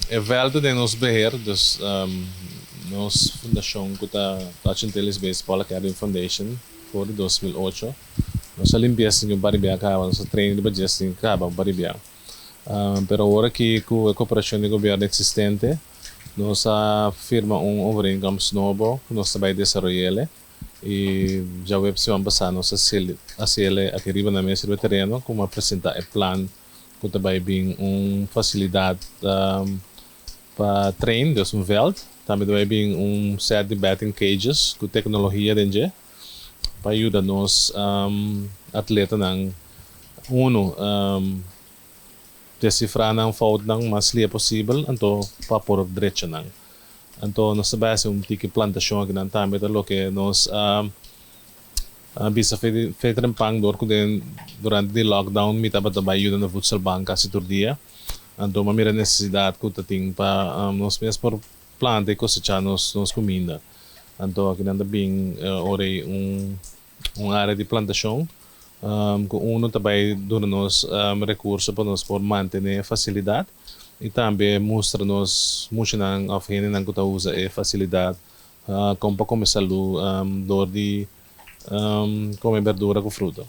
é válido de nos beber dos nos fundação que está Touch and Tails Baseball Academy Foundation for 2008. Nossa limpeza no Baribia cá, nossa training de budgeting cá, Baribia. Pero agora que com a cooperação do governo existente, nossa firma overeenkomst novo, nossa vai desenvolver e já vai precisar passar nossa acele aqui riba na mesa do terreno, como apresentar o plano que também bem facilidade para trein, dus veld. Também vai bem set de batting cages com tecnologia dentro para ajudar nos atleta ng decifrar ng fault ng mas liya possível anto para por direito ng anto nos base tiki plantação aqui na também lo que nos bisa feitren pang dor kung durante o lockdown mita ba tabay yun na futsal bank kasi tur dia anto mamira necessidade ko tating pa nos mes por planta e cosechar nos comida anto aqui nanda bing ore área de plantação com também dura-nos recursos para nos por manter a facilidade e também mostra-nos muito ng afhinin ng kuta usa e facilidade como para começar dor de comer verdura com fruta.